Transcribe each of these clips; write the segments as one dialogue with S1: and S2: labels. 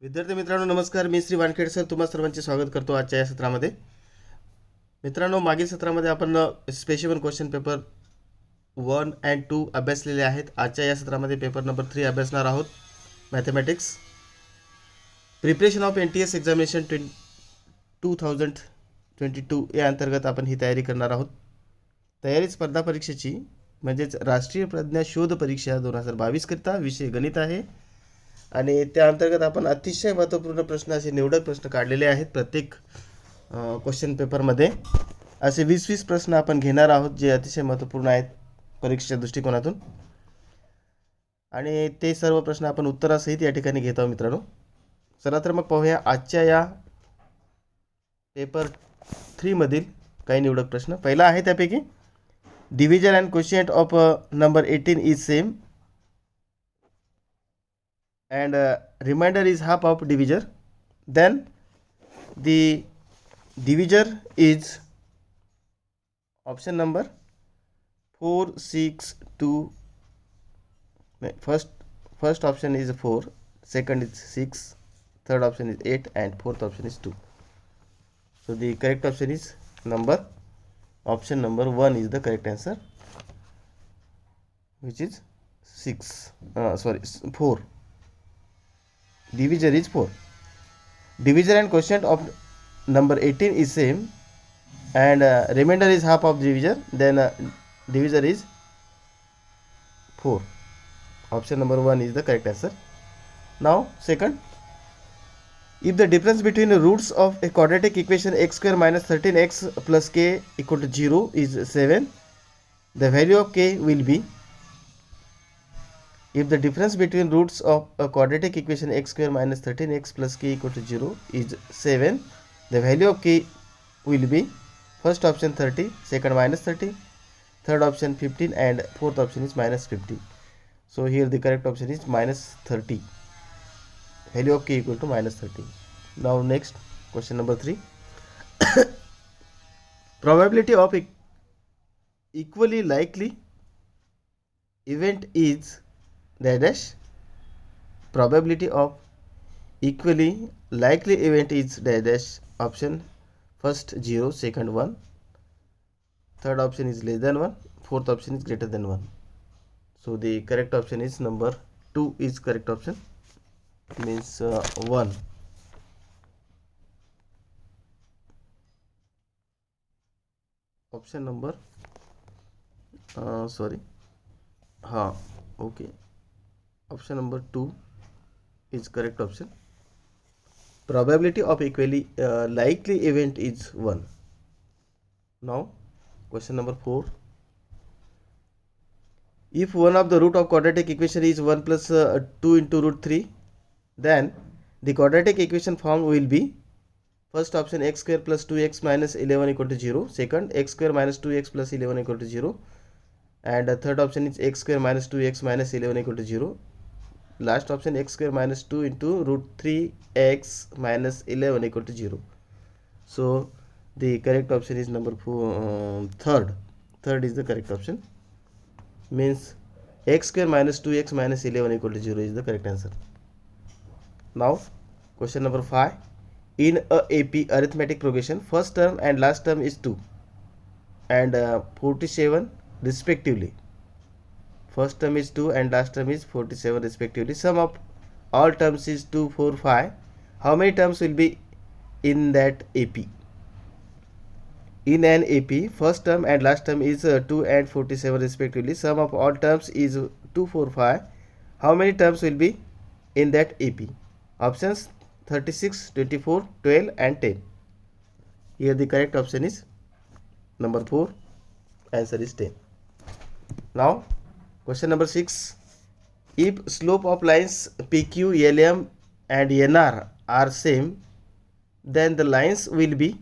S1: विद्यार्थी मित्रांनो नमस्कार. मी श्री वानखेड सर तुम्हा सर्वांचे स्वागत करतो आजच्या या सत्रामध्ये. मित्रांनो मागील सत्रामध्ये आपण स्पेशल क्वेश्चन पेपर 1 and 2 अभ्यासलेले आहेत. आजच्या या सत्रामध्ये पेपर नंबर 3 अभ्यासणार आहोत. Mathematics preparation of NTS examination 2022 या अंतर्गत आपण ही तयारी करणार आहोत. तयारी स्पर्धा परीक्षेची म्हणजेच राष्ट्रीय प्रज्ञा शोध परीक्षा 2022 करिता विषय गणित आहे आणि त्या अंतर्गत आपण अतिशय महत्त्वपूर्ण प्रश्न असे निवडक प्रश्न काढलेले आहेत. प्रत्येक क्वेश्चन पेपरमध्ये असे 20-20 प्रश्न आपण घेणार आहोत जे अतिशय महत्त्वपूर्ण आहेत परीक्षेच्या दृष्टिकोनातून आणि ते सर्व प्रश्न आपण उत्तरासहित या ठिकाणी घेत आहोत मित्रांनो. चला तर मग पाहूया आजच्या या पेपर 3 मधील काही निवडक प्रश्न. पहिला आहे त्यापैकी division and quotient of number 18 is same and remainder is half of divisor, then the divisor is option number 4 6 2. First option is 4, second is 6, third option is 8 and fourth option is 2. So the correct option is option number 1 is the correct answer, which is 4. Divisor is 4. Divisor and quotient of number 18 is same and remainder is half of divisor, then divisor is 4. Option number 1 is the correct answer. Now second, if the difference between the roots of a quadratic equation x square minus 13x plus k equal to 0 is 7, the value of k will be. If the difference between roots of a quadratic equation x square minus 13x plus k equal to 0 is 7, the value of k will be first option 30, second minus 30, third option 15 and fourth option is minus 50. So here the correct option is minus 30. Value of k equal to minus 30. Now next question number 3. Probability of equally likely event is dash. Probability of equally likely event is dash. Option first 0, second 1, third option is less than 1, fourth option is greater than 1. So the correct option is number 2 is correct option, means 1. Option number okay. Option number 2 is correct option. Probability of equally likely event is 1. Now question number 4. If one of the root of quadratic equation is 1 plus 2 into root 3, then the quadratic equation form will be first option x square plus 2x minus 11 equal to 0, second x square minus 2x plus 11 equal to 0, and third option is x square minus 2x minus 11 equal to 0. Last option x square minus 2 into root 3x minus 11 equal to 0. So the correct option is number 4, third is the correct option, means x square minus 2x minus 11 equal to 0 is the correct answer. Now question number 5. In a AP arithmetic progression, first term and last term is 2 and 47 respectively. First term is 2 and last term is 47 respectively. Sum of all terms is 2, 4, 5. How many terms will be in that AP? In an AP, first term and last term is 2 and 47 respectively. Sum of all terms is 2, 4, 5. How many terms will be in that AP? Options 36, 24, 12 and 10. Here the correct option is number 4. Answer is 10. Now question number 6. If slope of lines PQ, LM and NR are same, then the lines will be.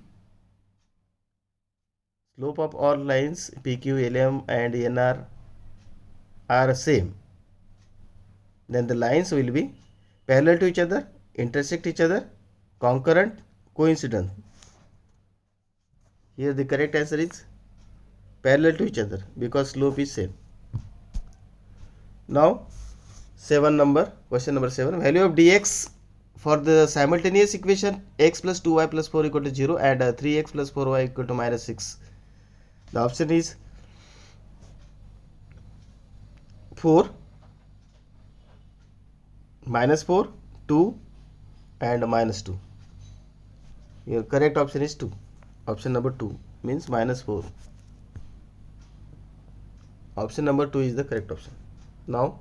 S1: Slope of all lines PQ, LM and NR are same, then the lines will be parallel to each other, intersect each other, concurrent, coincident. Here the correct answer is parallel to each other because slope is same. Now question number 7. Value of dx for the simultaneous equation x plus 2y plus 4 equal to 0 and 3x plus 4y equal to minus 6, the option is 4, minus 4, 2 and minus 2. Your correct option is 2. Option number 2 means minus 4. Option number 2 is the correct option. Now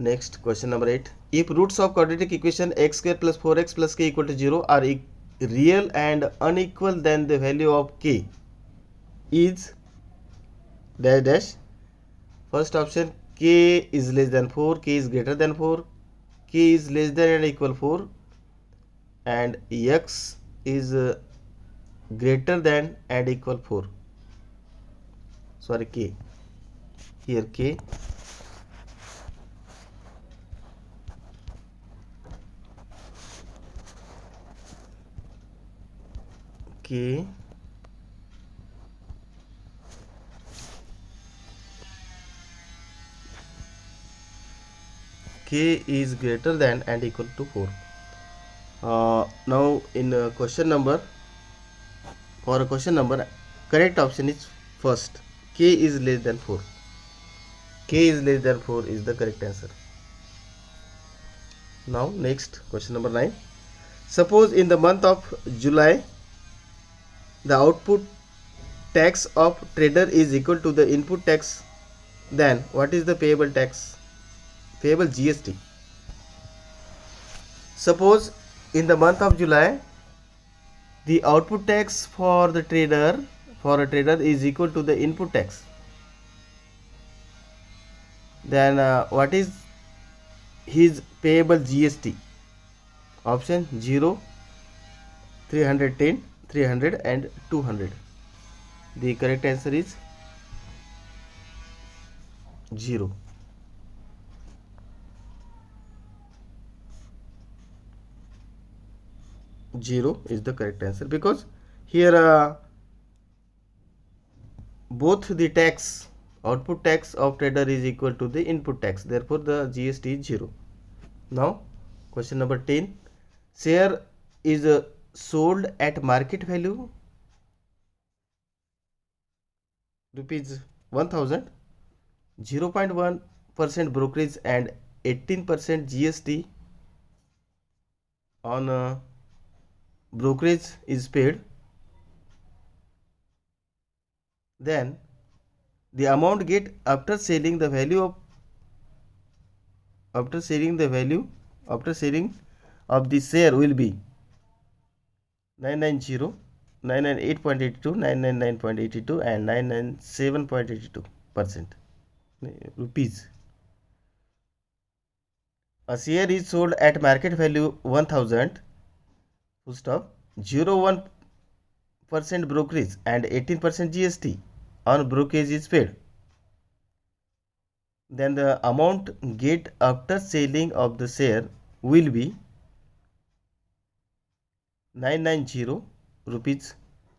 S1: next question number 8. If roots of quadratic equation x square plus 4x plus k equal to 0 are real and unequal, then the value of k is dash dash. First option, k is less than 4, k is greater than 4, k is less than and equal 4, and x is greater than and equal 4. Sorry, k. Here k. K is greater than and equal to 4. Now in question number, for question number, correct option is first, k is less than 4. K is less than 4 is the correct answer. Now next question number 9. Suppose in the month of July the output tax of trader is equal to the input tax, then what is the payable tax? Payable GST. Suppose in the month of July the output tax for a trader is equal to the input tax, then what is his payable GST? Option 0, 310, 300 and 200. The correct answer is 0. Zero is the correct answer, because here both the tax, output tax of trader is equal to the input tax, therefore the GST is 0. Now question number 10. Share is sold at market value rupees 1000, 0.1% brokerage and 18% GST on brokerage is paid, then the amount get after selling the value of the share will be 990, 998.82, 999.82 and 997.82% rupees. A share is sold at market value 1000, full stop, 0.1% brokerage and 18% GST on brokerage is paid, then the amount get after selling of the share will be 990 rupees,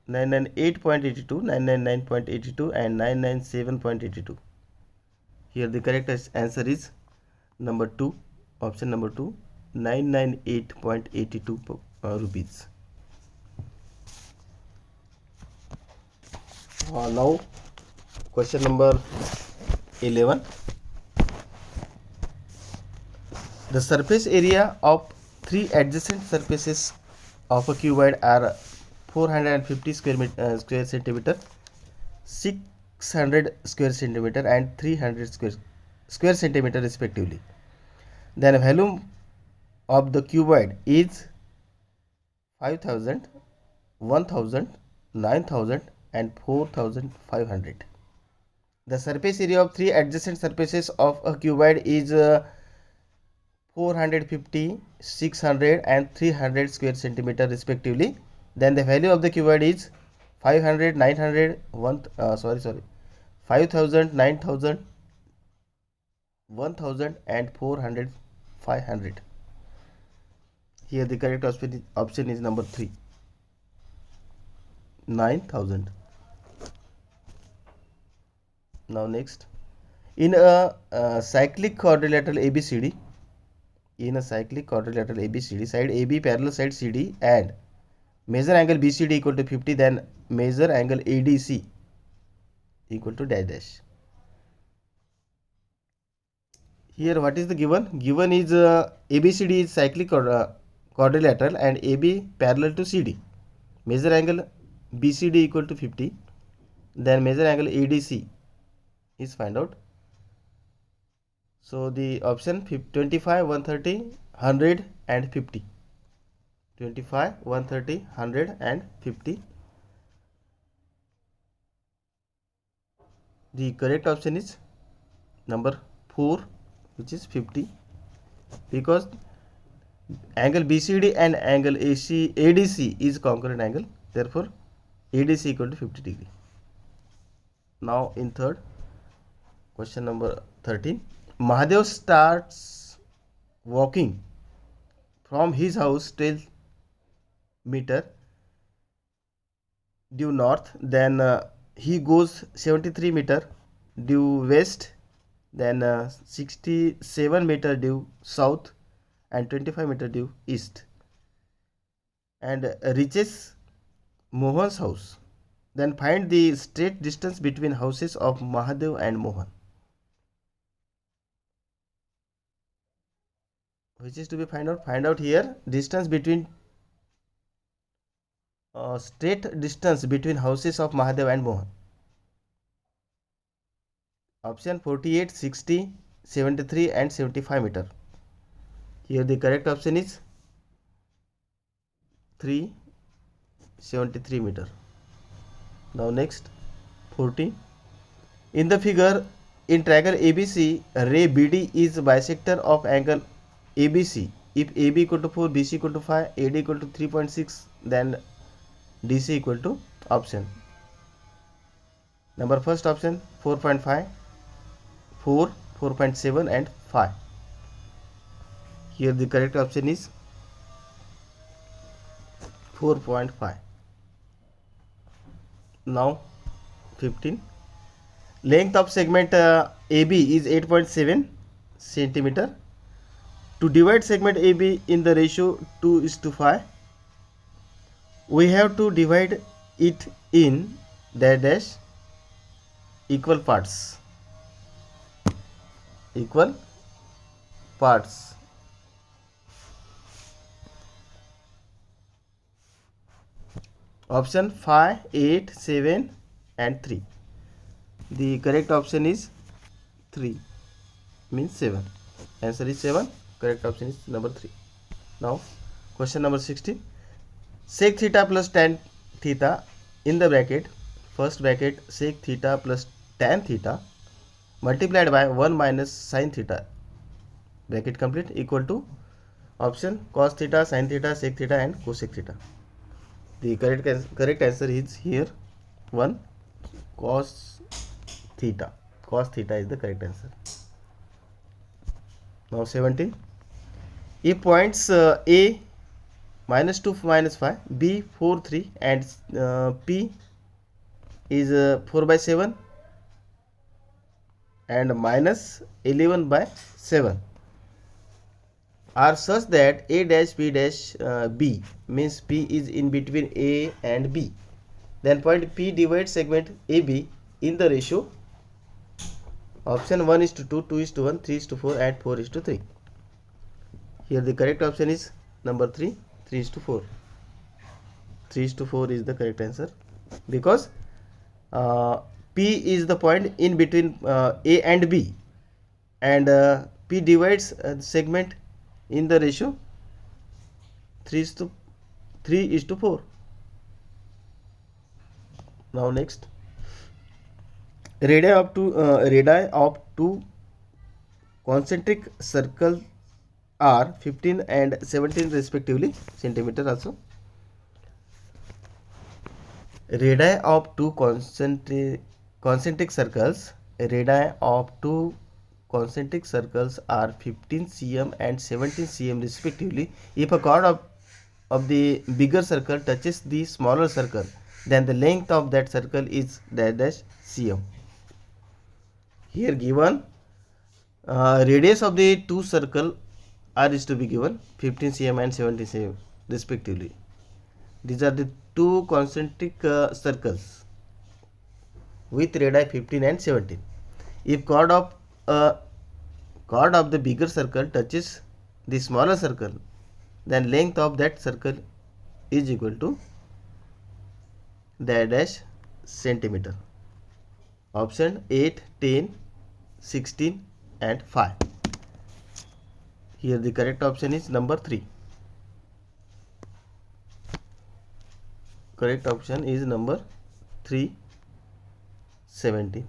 S1: 998.82, 999.82 and 997.82. Here the correct answer is number 2, option number 2, 998.82 rupees. Now question number 11. The surface area of three adjacent surfaces of a cuboid are 450 square centimeter, 600 square centimeter and 300 square centimeter respectively. Then the volume of the cuboid is 5000, 1000, 9000 and 4500. The surface area of three adjacent surfaces of a cuboid is 450, 600 and 300 square centimeter respectively. Then the value of the cuboid is 500, 900, 5000, 9000, 1000 and 400, 500. Here the correct option is number 3, 9000. Now next, in a cyclic quadrilateral ABCD, in a cyclic quadrilateral ABCD, side AB parallel side CD and measure angle BCD equal to 50, then measure angle ADC equal to dash dash. Here what is the given? Given is ABCD is cyclic quadrilateral and AB parallel to CD. Measure angle BCD equal to 50, then measure angle ADC is find out. So the option 25, 130, 100 and 50. 25, 130, 100 and 50. The correct option is number 4, which is 50, because angle BCD and angle ADC is congruent angle, therefore ADC equal to 50 degree. Now in third, question number 13. Mahadev starts walking from his house 12 meter due north, then he goes 73 meter due west, then 67 meter due south and 25 meter due east, and reaches Mohan's house. Then find the straight distance between houses of Mahadev and Mohan. Which is to be find out here distance between straight distance between houses of Mahadev and Mohan. Option 48, 60, 73 and 75 meter. Here the correct option is 373 meter. Now next 40. In the figure, in triangle ABC, ray BD is bisector of angle ABC. If AB equal to 4, BC equal to 5, AD equal to 3.6, then DC equal to option. Number first option 4.5, 4, 4.7 and 5. Here the correct option is 4.5. Now 15. Length of segment AB is 8.7 centimeter. To divide segment AB in the ratio 2:5, we have to divide it in dash equal parts. Equal parts. Option 5, 8, 7 and 3. The correct option is 3, means 7. Answer is 7. Correct option is number 3. Now question number 16. Sec theta plus tan theta in the bracket, first bracket sec theta plus tan theta multiplied by 1 minus sin theta, bracket complete, equal to option cos theta, sin theta, sec theta and cosec theta. The correct answer is here 1, cos theta. Cos theta is the correct answer. Now 17. If points A minus 2 minus 5, B 4 3 and P is 4 by 7 and minus 11 by 7 are such that A dash B dash B, means P is in between A and B, then point P divides segment AB in the ratio option 1:2, 2:1, 3:4 and 4:3. Here the correct option is number 3, 3:4. 3:4 is the correct answer, because P is the point in between A and B, and P divides the segment in the ratio 3:4. Now next, radii of two concentric circles are 15 and 17 respectively centimeter. Also, radii of two concentric circles, radii of two concentric circles are 15 cm and 17 cm respectively. If a chord of the bigger circle touches the smaller circle, then the length of that circle is dash cm. Here given radius of the two circle are is to be given 15 cm and 17 cm respectively. These are the two concentric circles with radii 15 and 17. If chord of the bigger circle touches the smaller circle, then length of that circle is equal to dash centimeter. Option 8, 10, 16 and 5. Here the correct option is number 3. Correct option is number 3, 17.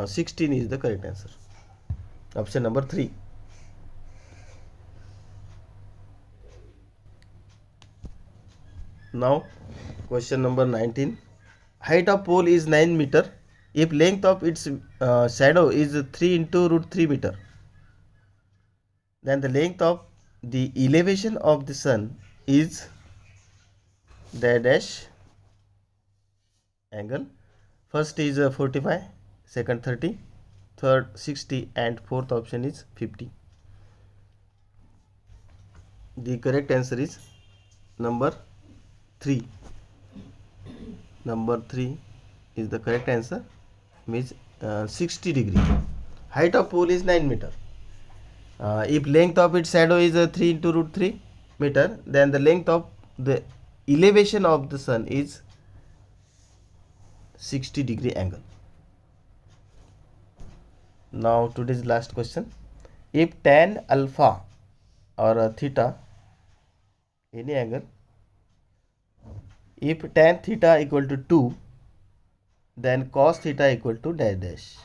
S1: 16 is the correct answer. Option number 3. Now question number 19. Height of pole is 9 meter if length of its shadow is 3 into root 3 meter. Then the length of the elevation of the sun is dash angle. First is 45, second 30, third 60 and fourth option is 50. The correct answer is number 3. Number 3 is the correct answer, means 60 degree. Height of pole is 9 meter. If length of its shadow is 3 into root 3 meter, then the length of the elevation of the sun is 60 degree angle. Now today's last question. If tan alpha or theta, any angle, if tan theta equal to 2, then cos theta equal to dash.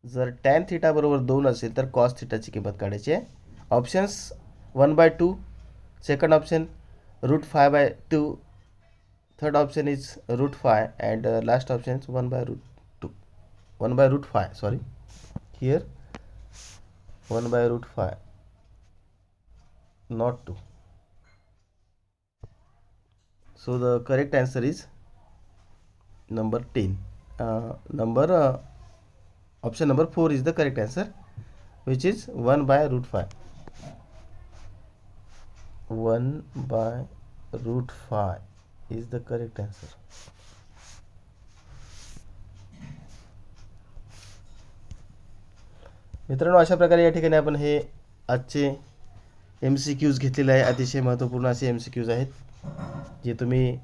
S1: जर tan theta बरोबर 2 असेल तर cos theta ची किंमत काढायची आहे. Options 1/2, second option √5/2, third option is √5 and last option is 1/5. Sorry, here 1/5, not 2. So the correct answer is number 10. Option number 4 is the correct answer, which is 1/5. 1/5 is the correct answer. मित्रांनो, अशा प्रकारे या ठिकाणी आपण हे आजचे MCQs घेतलेले आहे. अतिशय महत्त्वपूर्ण असे MCQs आहेत, जे तुम्ही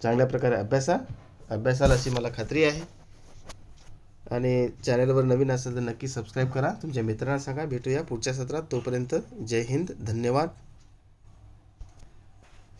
S1: चांगल्या प्रकारे अभ्यासाल अशी मला खात्री आहे. आणि चॅनलवर नवीन असेल तर नक्की सबस्क्राईब करा, तुमच्या मित्रांना सांगा. भेटूया पुढच्या सत्रात. तोपर्यंत जय हिंद, धन्यवाद.